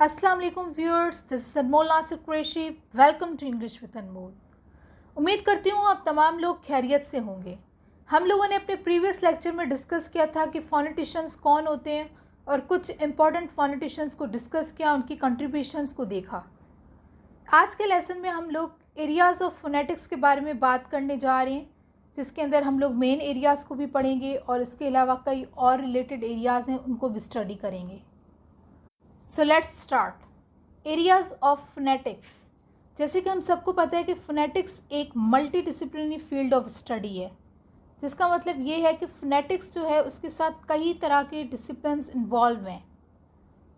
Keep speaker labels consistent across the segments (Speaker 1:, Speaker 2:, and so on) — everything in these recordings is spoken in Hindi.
Speaker 1: अस्सलाम वालेकुम viewers, this is Anmol Nasir Qureshi. Welcome to English with Anmol. उम्मीद करती हूँ आप तमाम लोग खैरियत से होंगे। हम लोगों ने अपने प्रीवियस लेक्चर में डिस्कस किया था कि फोनेटिशियंस कौन होते हैं और कुछ इंपॉर्टेंट फोनेटिशियंस को डिस्कस किया, उनकी कंट्रीब्यूशंस को देखा। आज के लेसन में हम लोग एरियाज़ ऑफ फोनेटिक्स के बारे में बात करने जा रहे हैं, जिसके अंदर हम लोग मेन एरियाज़ को भी पढ़ेंगे और इसके अलावा कई और रिलेटेड एरियाज़ हैं उनको भी स्टडी करेंगे। So let's start. Areas of phonetics. जैसे कि हम सबको पता है कि फोनेटिक्स एक multi disciplinary field of study है, जिसका मतलब ये है कि फोनेटिक्स जो है उसके साथ कई तरह के डिसिप्लिन्स इन्वॉल्व हैं।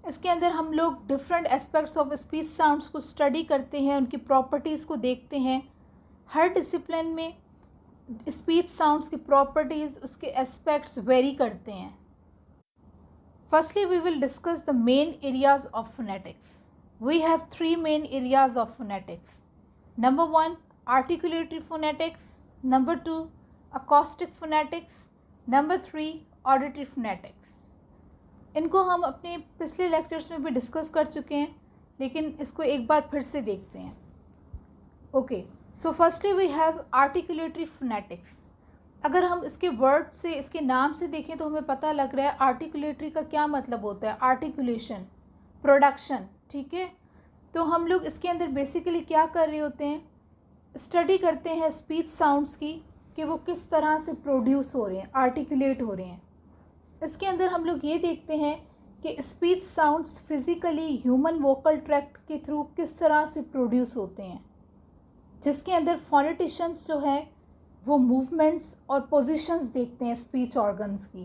Speaker 1: इसके अंदर हम लोग different aspects of speech sounds को स्टडी करते हैं, उनकी प्रॉपर्टीज़ को देखते हैं। हर डिसिप्लिन में स्पीच साउंड्स की प्रॉपर्टीज़, उसके एस्पेक्ट्स वेरी करते हैं। Firstly, we will discuss the main areas of phonetics. We have three main areas of phonetics. Number one, articulatory phonetics. Number two, acoustic phonetics. Number three, auditory phonetics. इनको हम अपने पिछले लेक्चर्स में भी डिस्कस कर चुके हैं, लेकिन इसको एक बार फिर से देखते हैं। Okay, so firstly we have articulatory phonetics. अगर हम इसके वर्ड से, इसके नाम से देखें तो हमें पता लग रहा है आर्टिकुलेटरी का क्या मतलब होता है। आर्टिकुलेशन, प्रोडक्शन, ठीक है। तो हम लोग इसके अंदर बेसिकली क्या कर रहे होते हैं, स्टडी करते हैं स्पीच साउंड्स की कि वो किस तरह से प्रोड्यूस हो रहे हैं, आर्टिकुलेट हो रहे हैं। इसके अंदर हम लोग ये देखते हैं कि speech sounds physically human vocal tract के थ्रू किस तरह से प्रोड्यूस होते हैं, जिसके अंदर फोनेटिशियंस जो है वो मूवमेंट्स और पोजीशंस देखते हैं स्पीच ऑर्गन्स की।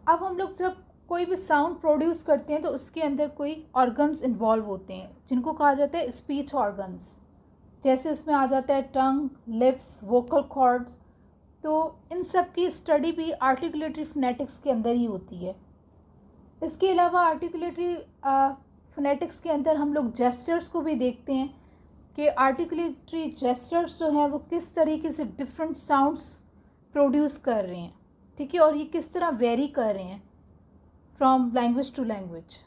Speaker 1: अब हम लोग जब कोई भी साउंड प्रोड्यूस करते हैं तो उसके अंदर कोई ऑर्गन्स इन्वॉल्व होते हैं जिनको कहा जाता है स्पीच ऑर्गन्स। जैसे उसमें आ जाता है टंग, लिप्स, वोकल कॉर्ड्स। तो इन सब की स्टडी भी आर्टिकुलेटरी फोनेटिक्स के अंदर ही होती है। इसके अलावा आर्टिकुलेटरी फोनेटिक्स के अंदर हम लोग जेस्चर्स को भी देखते हैं कि आर्टिकुलेटरी जेस्चर्स जो हैं वो किस तरीके से डिफरेंट साउंड्स प्रोड्यूस कर रहे हैं, ठीक है, और ये किस तरह वेरी कर रहे हैं फ्रॉम लैंग्वेज टू लैंग्वेज।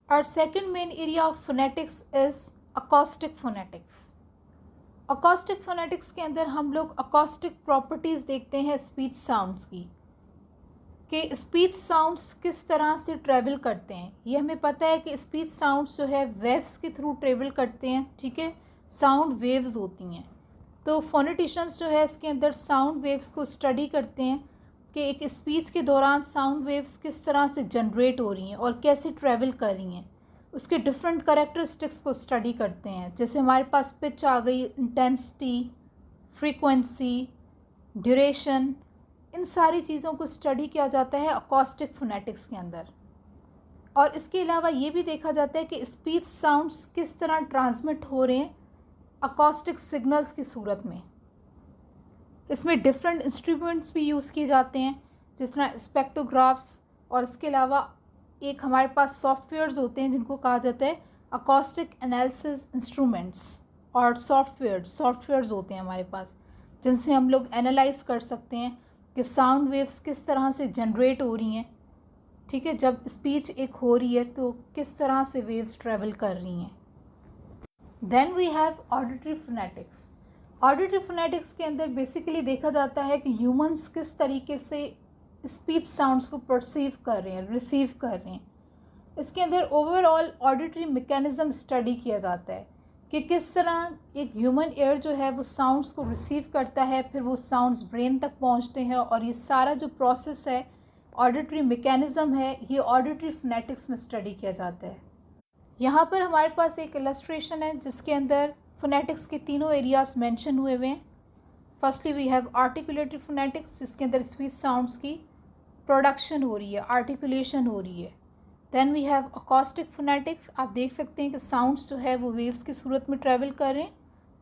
Speaker 1: और second main area of phonetics is acoustic phonetics. Acoustic phonetics के अंदर हम लोग अकॉस्टिक प्रॉपर्टीज़ देखते हैं स्पीच साउंड्स की, कि स्पीच साउंड्स किस तरह से ट्रैवल करते हैं। ये हमें पता है कि स्पीच साउंड्स जो है वेव्स के थ्रू ट्रैवल करते हैं, ठीक है, साउंड वेव्स होती हैं। तो फोनेटिशियंस जो है इसके अंदर साउंड वेव्स को स्टडी करते हैं कि एक स्पीच के दौरान साउंड वेव्स किस तरह से जनरेट हो रही हैं और कैसे ट्रैवल कर रही हैं, उसके डिफरेंट कैरेक्टरिस्टिक्स को स्टडी करते हैं। जैसे हमारे पास पिच आ गई, इंटेंसिटी, फ्रीक्वेंसी, ड्यूरेशन, इन सारी चीज़ों को स्टडी किया जाता है अकॉस्टिक फोनेटिक्स के अंदर। और इसके अलावा ये भी देखा जाता है कि स्पीच साउंड्स किस तरह ट्रांसमिट हो रहे हैं अकॉस्टिक सिग्नल्स की सूरत में। इसमें डिफरेंट इंस्ट्रूमेंट्स भी यूज़ किए जाते हैं, जिस तरह स्पेक्ट्रोग्राफ्स, और इसके अलावा एक हमारे पास सॉफ्टवेयर्स होते हैं जिनको कहा जाता है अकॉस्टिक एनालिसिस इंस्ट्रूमेंट्स, और सॉफ्टवेयर्स होते हैं हमारे पास जिनसे हम लोग एनालाइज कर सकते हैं कि साउंड वेव्स किस तरह से जनरेट हो रही हैं, ठीक है, जब स्पीच एक हो रही है तो किस तरह से वेव्स ट्रैवल कर रही हैं। Then we have auditory phonetics. Auditory phonetics के अंदर बेसिकली देखा जाता है कि ह्यूमंस किस तरीके से स्पीच साउंड्स को परसीव कर रहे हैं, रिसीव कर रहे हैं। इसके अंदर ओवरऑल ऑडिटरी मैकेनिज़्म स्टडी किया जाता है कि किस तरह एक ह्यूमन एयर जो है वो साउंड्स को रिसीव करता है, फिर वो साउंड्स ब्रेन तक पहुंचते हैं, और ये सारा जो प्रोसेस है, ऑडिटरी मैकेनिज़्म है, ये ऑडिटरी फोनेटिक्स में स्टडी किया जाता है। यहाँ पर हमारे पास एक इलस्ट्रेशन है जिसके अंदर फोनेटिक्स के तीनों एरियाज़ मेंशन हुए हुए हैं। Firstly we have articulatory phonetics, जिसके अंदर स्पीच साउंड्स की प्रोडक्शन हो रही है, आर्टिकुलेशन हो रही है। Then we have acoustic phonetics. आप देख सकते हैं कि साउंड्स जो है वो वेव्स की सूरत में ट्रैवल कर रहे हैं,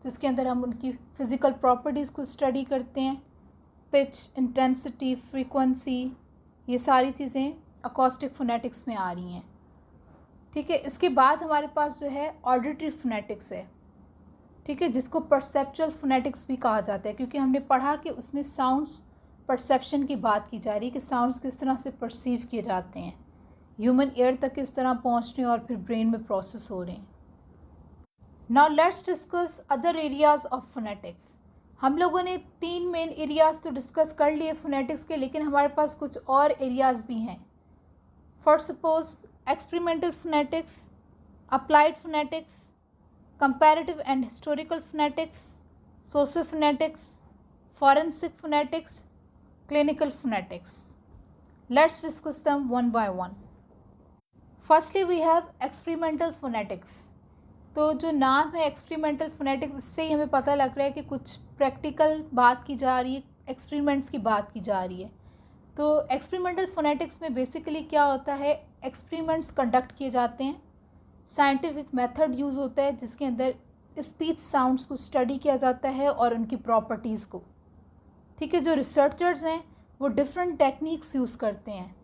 Speaker 1: जिसके अंदर हम उनकी फ़िज़िकल प्रॉपर्टीज़ को स्टडी करते हैं। पिच, इंटेंसिटी, फ्रीक्वेंसी, ये सारी चीज़ें अकॉस्टिक फोनेटिक्स में आ रही हैं, ठीक है। इसके बाद हमारे पास जो है ऑडिटरी फोनेटिक्स है, ठीक है, जिसको परसेप्चुअल फोनेटिक्स भी कहा जाता है, क्योंकि हमने पढ़ा कि उसमें साउंड्स परसेप्शन की बात की जा रही है कि साउंड्स किस तरह से परसीव किए जाते हैं। ह्यूमन एयर तक किस तरह पहुंच रहे हैं और फिर ब्रेन में प्रोसेस हो रहे हैं। Now let's discuss other areas of phonetics. हम लोगों ने 3 मेन एरियाज तो डिस्कस कर लिए फोनेटिक्स के, लेकिन हमारे पास कुछ और एरियाज भी हैं। For suppose experimental phonetics, applied phonetics, comparative and historical phonetics, social phonetics, forensic phonetics, clinical phonetics. Let's discuss them one by one. Firstly, we have experimental phonetics. तो जो नाम है एक्सपेरिमेंटल फोनेटिक्स, इससे ही हमें पता लग रहा है कि कुछ प्रैक्टिकल बात की जा रही है, एक्सपेरिमेंट्स की बात की जा रही है। तो एक्सपेरिमेंटल फोनेटिक्स में बेसिकली क्या होता है, एक्सपेरिमेंट्स कंडक्ट किए जाते हैं, साइंटिफिक मेथड यूज़ होता है जिसके अंदर स्पीच साउंड्स को स्टडी किया जाता है और उनकी प्रॉपर्टीज़ को। ठीक है, जो रिसर्चर्स हैं वो डिफरेंट टेक्निक्स यूज़ करते हैं।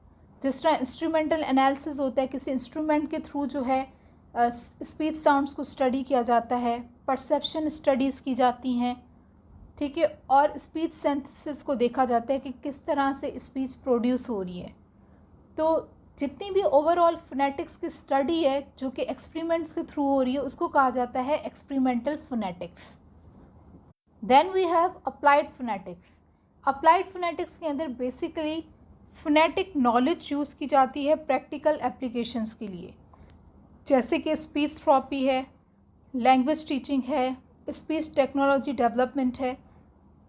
Speaker 1: जिस तरह इंस्ट्रूमेंटल एनालिसिस होता है, किसी इंस्ट्रूमेंट के थ्रू जो है स्पीच साउंड्स को स्टडी किया जाता है, परसेप्शन स्टडीज़ की जाती हैं। ठीक है, और स्पीच सिंथेसिस को देखा जाता है कि किस तरह से स्पीच प्रोड्यूस हो रही है। तो जितनी भी ओवरऑल फोनेटिक्स की स्टडी है जो कि एक्सपेरिमेंट्स के थ्रू हो रही है, उसको कहा जाता है experimental phonetics. Then we have applied phonetics. Applied phonetics के अंदर बेसिकली फोनेटिक नॉलेज यूज़ की जाती है प्रैक्टिकल एप्लीकेशंस के लिए, जैसे कि स्पीच थेरेपी है, लैंग्वेज टीचिंग है, स्पीच टेक्नोलॉजी डेवलपमेंट है।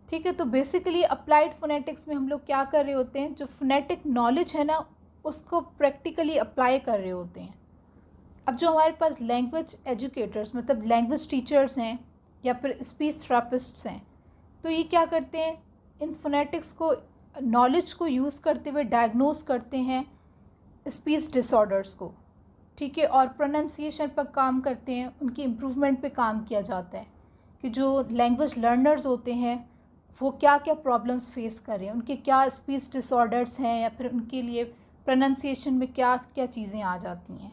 Speaker 1: ठीक है, तो बेसिकली अप्लाइड फोनेटिक्स में हम लोग क्या कर रहे होते हैं, जो फोनेटिक नॉलेज है ना उसको प्रैक्टिकली अप्लाई कर रहे होते हैं। अब जो हमारे पास लैंग्वेज एजुकेटर्स मतलब लैंग्वेज टीचर्स हैं या फिर स्पीच थेरेपिस्ट्स हैं, तो ये क्या करते हैं, इन फोनेटिक्स को नॉलेज को यूज़ करते हुए डायग्नोस करते हैं स्पीच डिसऑर्डर्स को। ठीक है, और प्रोनाउंसिएशन पर काम करते हैं, उनकी इम्प्रूवमेंट पे काम किया जाता है कि जो लैंग्वेज लर्नर्स होते हैं वो क्या क्या प्रॉब्लम्स फेस कर रहे हैं, उनके क्या स्पीच डिसऑर्डर्स हैं या फिर उनके लिए प्रोनाउंसिएशन में क्या क्या चीज़ें आ जाती हैं।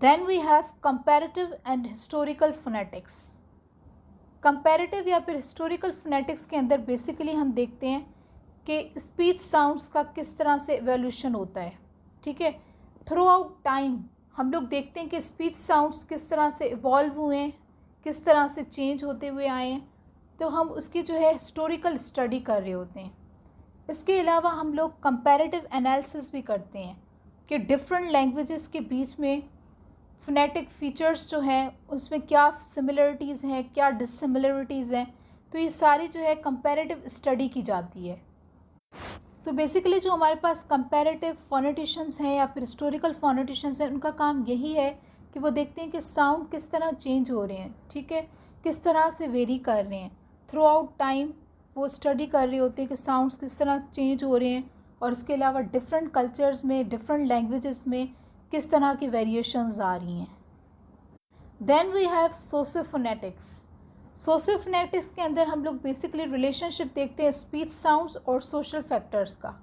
Speaker 1: Then we have comparative and historical phonetics. Comparative या फिर हिस्टोरिकल फोनेटिक्स के अंदर बेसिकली हम देखते हैं कि स्पीच साउंड्स का किस तरह से एवोल्यूशन होता है। ठीक है, थ्रू आउट टाइम हम लोग देखते हैं कि स्पीच साउंड्स किस तरह से इवॉल्व हुए हैं, किस तरह से चेंज होते हुए आए हैं, तो हम उसकी जो है हिस्टोरिकल स्टडी कर रहे होते हैं। इसके अलावा हम लोग कंपैरेटिव एनालिसिस भी करते हैं कि डिफरेंट लैंग्वेजेस के बीच में फोनेटिक फीचर्स जो हैं उसमें क्या सिमिलरिटीज़ हैं, क्या डिससिमिलरिटीज़ हैं, तो ये सारी जो है कंपैरेटिव स्टडी की जाती है। तो बेसिकली जो हमारे पास कंपैरेटिव फोनेटिशियंस हैं या फिर हिस्टोरिकल फोनेटिशियंस हैं, उनका काम यही है कि वो देखते हैं कि साउंड किस तरह चेंज हो रहे हैं। ठीक है, किस तरह से वेरी कर रहे हैं थ्रू आउट टाइम, वो स्टडी कर रहे होते हैं कि साउंड्स किस तरह चेंज हो रहे हैं, और उसके अलावा डिफरेंट कल्चर्स में, डिफरेंट लैंग्वेजेस में किस तरह की वेरिएशंस आ रही हैं। Then we have sociophonetics. Sociophonetics के अंदर हम लोग बेसिकली रिलेशनशिप देखते हैं स्पीच साउंड्स और सोशल फैक्टर्स का।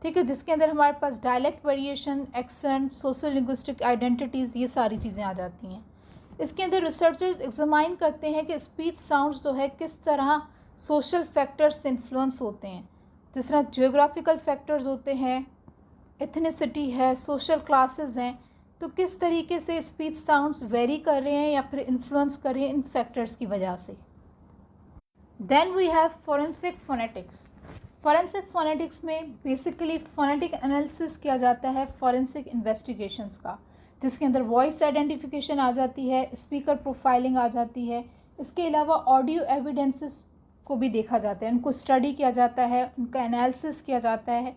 Speaker 1: ठीक है, जिसके अंदर हमारे पास dialect variation, accent, social linguistic identities, ये सारी चीज़ें आ जाती हैं। इसके अंदर रिसर्चर्स एग्जामाइन करते हैं कि स्पीच साउंड्स जो है किस तरह सोशल फैक्टर्स से इन्फ्लुएंस होते हैं, जिस तरह जियोग्राफिकल फैक्टर्स होते हैं, एथनिसिटी है, सोशल क्लासेस हैं, तो किस तरीके से स्पीच साउंड्स वेरी कर रहे हैं या फिर इन्फ्लुएंस कर रहे हैं इन फैक्टर्स की वजह से। Then we have forensic phonetics. Forensic phonetics में बेसिकली फोनेटिक एनालिसिस किया जाता है फोरेंसिक इन्वेस्टिगेशंस का, जिसके अंदर वॉइस आइडेंटिफिकेशन आ जाती है, स्पीकर प्रोफाइलिंग आ जाती है। इसके अलावा ऑडियो एविडेंसेस को भी देखा जाता है, उनको स्टडी किया जाता है, उनका एनालिसिस किया जाता है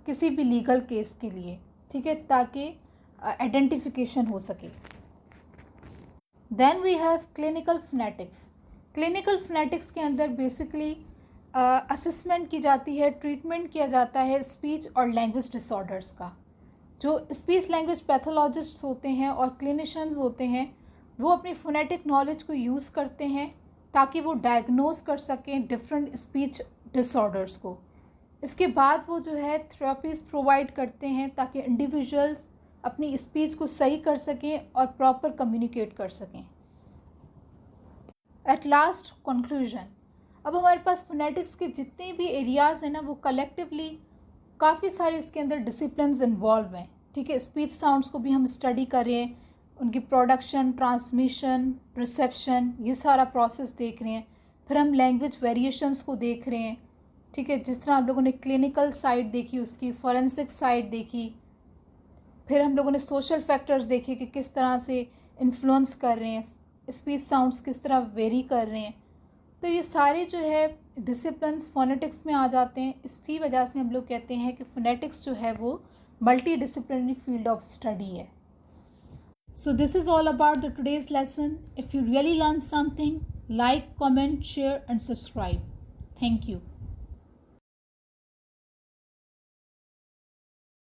Speaker 1: किसी भी लीगल केस के लिए। ठीक है, ताकि आइडेंटिफिकेशन हो सके। Then we have clinical phonetics. Clinical phonetics के अंदर बेसिकली असेसमेंट की जाती है, ट्रीटमेंट किया जाता है स्पीच और लैंग्वेज डिसऑर्डर्स का। जो स्पीच लैंग्वेज पैथोलॉजिस्ट्स होते हैं और क्लिनिशियंस होते हैं, वो अपनी फोनेटिक नॉलेज को यूज़ करते हैं ताकि वो डायग्नोस कर सकें डिफरेंट स्पीच डिसऑर्डर्स को। इसके बाद वो जो है थेरेपीज़ प्रोवाइड करते हैं ताकि इंडिविजुअल्स अपनी स्पीच को सही कर सकें और प्रॉपर कम्युनिकेट कर सकें। एट लास्ट कंक्लूजन, अब हमारे पास फोनेटिक्स के जितने भी एरियाज़ हैं ना, वो कलेक्टिवली काफ़ी सारे उसके अंदर डिसिप्लिन्स इन्वॉल्व हैं। ठीक है, स्पीच साउंड्स को भी हम स्टडी कर रहे हैं, उनकी प्रोडक्शन, ट्रांसमिशन, रिसेप्शन, ये सारा प्रोसेस देख रहे हैं। फिर हम लैंग्वेज वेरिएशंस को देख रहे हैं, ठीक है, जिस तरह आप लोगों ने क्लिनिकल साइड देखी, उसकी फॉरेंसिक साइड देखी। फिर हम लोगों ने सोशल फैक्टर्स देखे कि किस तरह से इन्फ्लुएंस कर रहे हैं, स्पीच साउंड्स किस तरह वेरी कर रहे हैं। तो ये सारे जो है डिसिप्लिन्स फोनेटिक्स में आ जाते हैं। इसी वजह से हम लोग कहते हैं कि फोनेटिक्स जो है वो multi disciplinary field of study है। So this is all about the today's lesson. If you really learned something, like, comment, share and subscribe. Thank you.